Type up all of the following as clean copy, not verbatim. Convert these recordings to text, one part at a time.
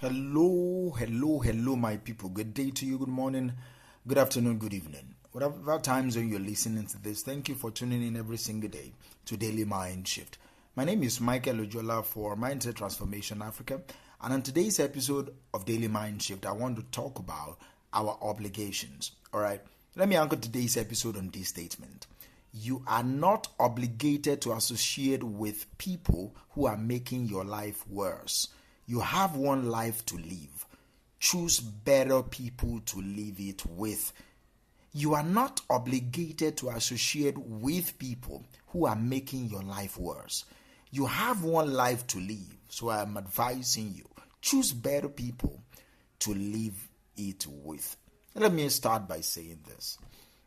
Hello, my people. Good day to you, good morning, good afternoon, good evening. Whatever time zone you're listening to this, thank you for tuning in every single day to Daily Mind Shift. My name is Michael Ojola for Mindset Transformation Africa, and on today's episode of Daily Mind Shift, I want to talk about our obligations. All right, let me anchor today's episode on this statement. You are not obligated to associate with people who are making your life worse. You have one life to live. Choose better people to live it with. You are not obligated to associate with people who are making your life worse. You have one life to live. So I am advising you, choose better people to live it with. Let me start by saying this.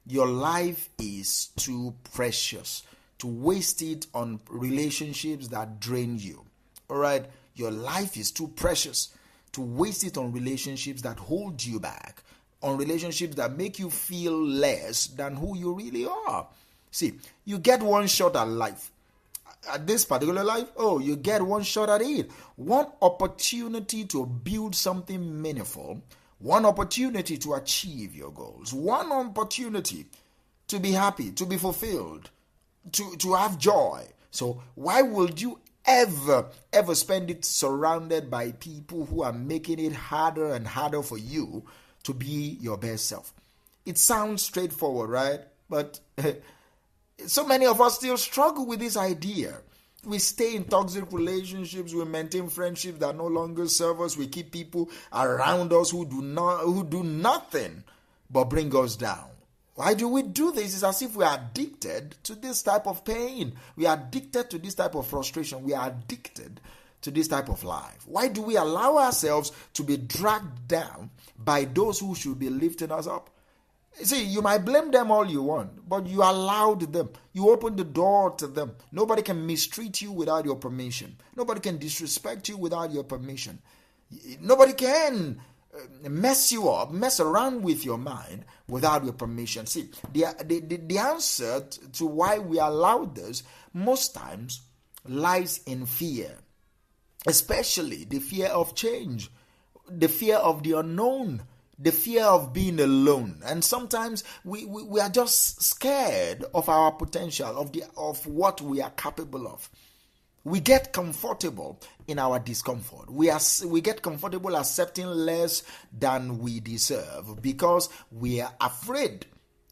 Your life is too precious to waste it on relationships that drain you. All right? Your life is too precious to waste it on relationships that hold you back, on relationships that make you feel less than who you really are. See, you get one shot at life. At this particular life, you get one shot at it. One opportunity to build something meaningful, one opportunity to achieve your goals, one opportunity to be happy, to be fulfilled, to have joy. So why would you ever spend it surrounded by people who are making it harder and harder for you to be your best self? It sounds straightforward, right? But so many of us still struggle with this idea. We stay in toxic relationships. We maintain friendships that no longer serve us. We keep people around us who do nothing but bring us down. Why do we do this? It's as if we are addicted to this type of pain. We are addicted to this type of frustration. We are addicted to this type of life. Why do we allow ourselves to be dragged down by those who should be lifting us up? See, you might blame them all you want, but you allowed them. You opened the door to them. Nobody can mistreat you without your permission. Nobody can disrespect you without your permission. Nobody can mess around with your mind without your permission. See, the answer to why we allow this most times lies in fear, especially the fear of change, the fear of the unknown, the fear of being alone. And sometimes we are just scared of our potential, of what we are capable of. We get comfortable in our discomfort. We get comfortable accepting less than we deserve because we are afraid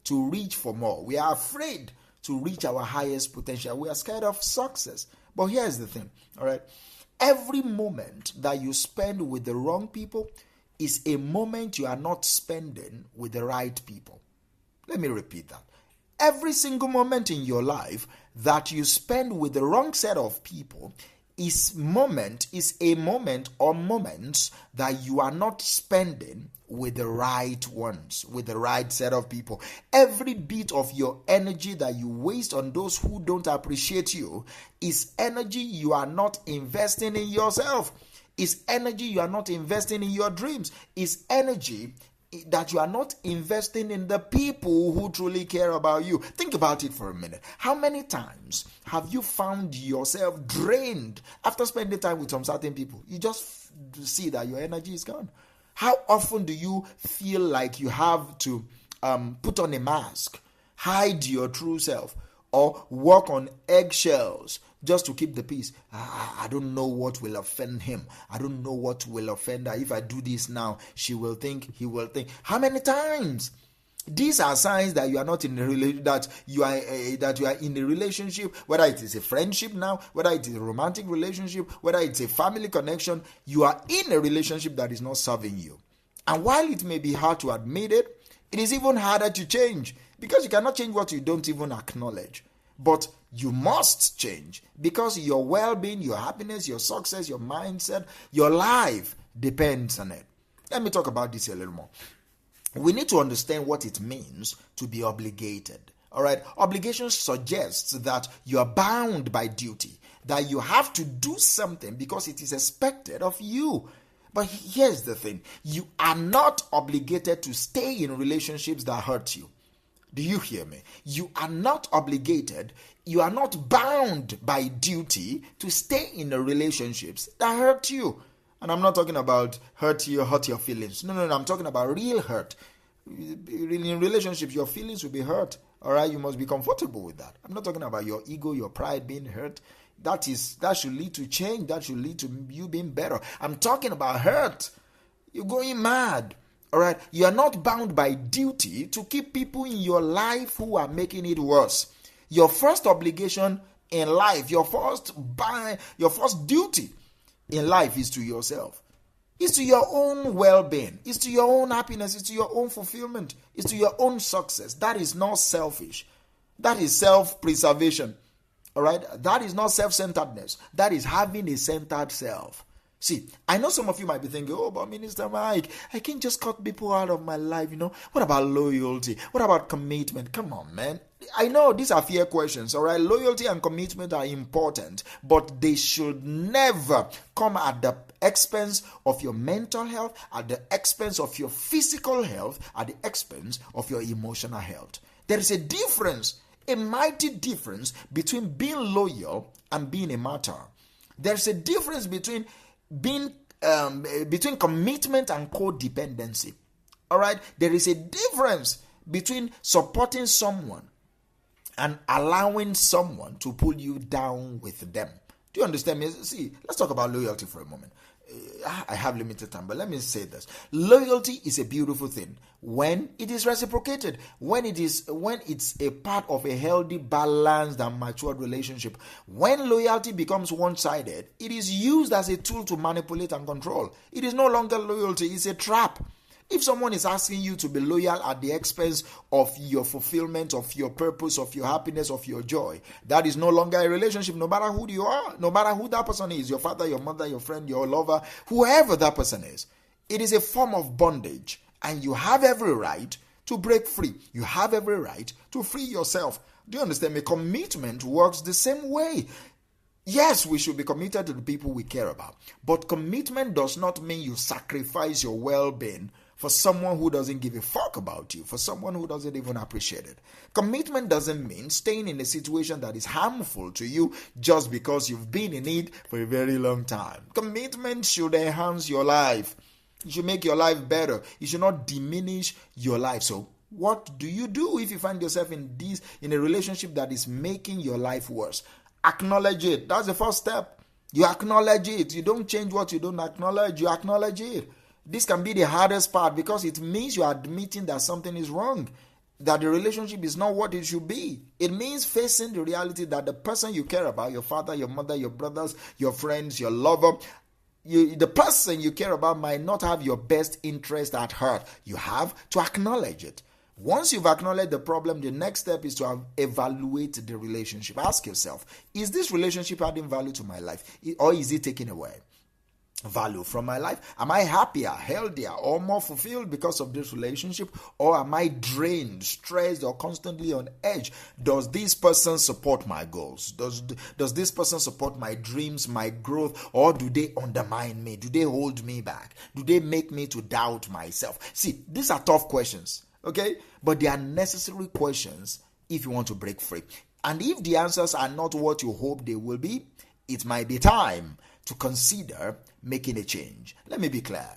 to reach for more. We are afraid to reach our highest potential. We are scared of success. But here's the thing, all right? Every moment that you spend with the wrong people is a moment you are not spending with the right people. Let me repeat that. Every single moment in your life that you spend with the wrong set of people is a moment or moments that you are not spending with the right ones, with the right set of people. Every bit of your energy that you waste on those who don't appreciate you is energy you are not investing in yourself. Is energy you are not investing in your dreams. Is energy that you are not investing in the people who truly care about you. Think about it for a minute. How many times have you found yourself drained after spending time with some certain people? You just see that your energy is gone. How often do you feel like you have to put on a mask, hide your true self, or walk on eggshells just to keep the peace? I don't know what will offend him. I don't know what will offend her. If I do this now, she will think, he will think. How many times? These are signs that you are not in a that you are in a relationship, whether it is a friendship now, whether it is a romantic relationship, whether it's a family connection. You are in a relationship that is not serving you. And while it may be hard to admit it, it is even harder to change because you cannot change what you don't even acknowledge. But you must change because your well-being, your happiness, your success, your mindset, your life depends on it. Let me talk about this a little more. We need to understand what it means to be obligated. All right. Obligation suggests that you are bound by duty, that you have to do something because it is expected of you. But here's the thing. You are not obligated to stay in relationships that hurt you. Do you hear me? You are not obligated. You are not bound by duty to stay in the relationships that hurt you. And I'm not talking about hurt your feelings. No, I'm talking about real hurt. In relationships, your feelings will be hurt. All right, you must be comfortable with that. I'm not talking about your ego, your pride being hurt. That should lead to change. That should lead to you being better. I'm talking about hurt. You're going mad. All right, you are not bound by duty to keep people in your life who are making it worse. Your first obligation in life, your first duty in life is to yourself. It's to your own well-being. It's to your own happiness. It's to your own fulfillment. It's to your own success. That is not selfish. That is self-preservation. All right? That is not self-centeredness. That is having a centered self. See, I know some of you might be thinking, oh, but Minister Mike, I can't just cut people out of my life, What about loyalty? What about commitment? Come on, man. I know these are fair questions, all right? Loyalty and commitment are important, but they should never come at the expense of your mental health, at the expense of your physical health, at the expense of your emotional health. There is a difference, a mighty difference between being loyal and being a martyr. There's a difference between commitment and codependency. All right, there is a difference between supporting someone and allowing someone to pull you down with them. Do you understand me? See, let's talk about loyalty for a moment. I have limited time, but let me say this. Loyalty is a beautiful thing when it is reciprocated, when it's a part of a healthy, balanced, and matured relationship. When loyalty becomes one-sided, it is used as a tool to manipulate and control. It is no longer loyalty, it's a trap. If someone is asking you to be loyal at the expense of your fulfillment, of your purpose, of your happiness, of your joy, that is no longer a relationship, no matter who you are, no matter who that person is, your father, your mother, your friend, your lover, whoever that person is. It is a form of bondage, and you have every right to break free. You have every right to free yourself. Do you understand me? Commitment works the same way. Yes, we should be committed to the people we care about, but commitment does not mean you sacrifice your well-being for someone who doesn't give a fuck about you, for someone who doesn't even appreciate it. Commitment doesn't mean staying in a situation that is harmful to you just because you've been in it for a very long time. Commitment should enhance your life. It should make your life better. It should not diminish your life. So what do you do if you find yourself in a relationship that is making your life worse? Acknowledge it. That's the first step. You acknowledge it. You don't change what you don't acknowledge. You acknowledge it. This can be the hardest part because it means you are admitting that something is wrong, that the relationship is not what it should be. It means facing the reality that the person you care about, your father, your mother, your brothers, your friends, your lover, the person you care about might not have your best interest at heart. You have to acknowledge it. Once you've acknowledged the problem, the next step is to evaluate the relationship. Ask yourself, is this relationship adding value to my life, or is it taking away value from my life? Am I happier, healthier, or more fulfilled because of this relationship? Or am I drained, stressed, or constantly on edge? Does this person support my goals? Does this person support my dreams, my growth? Or do they undermine me? Do they hold me back? Do they make me to doubt myself? See, these are tough questions, okay? But they are necessary questions if you want to break free. And if the answers are not what you hope they will be, it might be time to consider making a change. Let me be clear.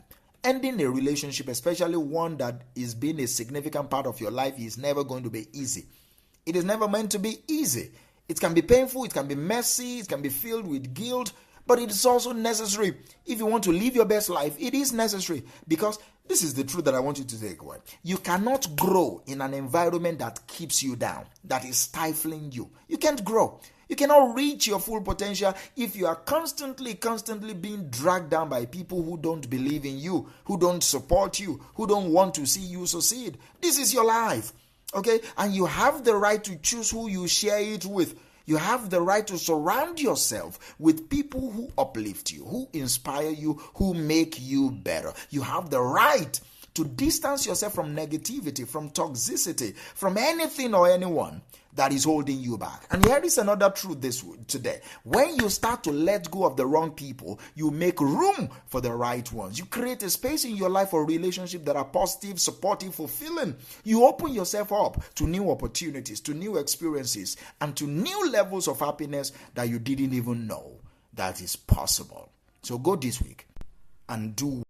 Ending a relationship, especially one that is being a significant part of your life, is never going to be easy. It is never meant to be easy. It can be painful, it can be messy, it can be filled with guilt, but it is also necessary. If you want to live your best life, it is necessary, because this is the truth that I want you to take away. You cannot grow in an environment that keeps you down, that is stifling you. You can't grow. You cannot reach your full potential if you are constantly being dragged down by people who don't believe in you, who don't support you, who don't want to see you succeed. This is your life, okay? And you have the right to choose who you share it with. You have the right to surround yourself with people who uplift you, who inspire you, who make you better. You have the right to distance yourself from negativity, from toxicity, from anything or anyone that is holding you back. And here is another truth today. When you start to let go of the wrong people, you make room for the right ones. You create a space in your life for relationships that are positive, supportive, fulfilling. You open yourself up to new opportunities, to new experiences, and to new levels of happiness that you didn't even know that is possible. So go this week and do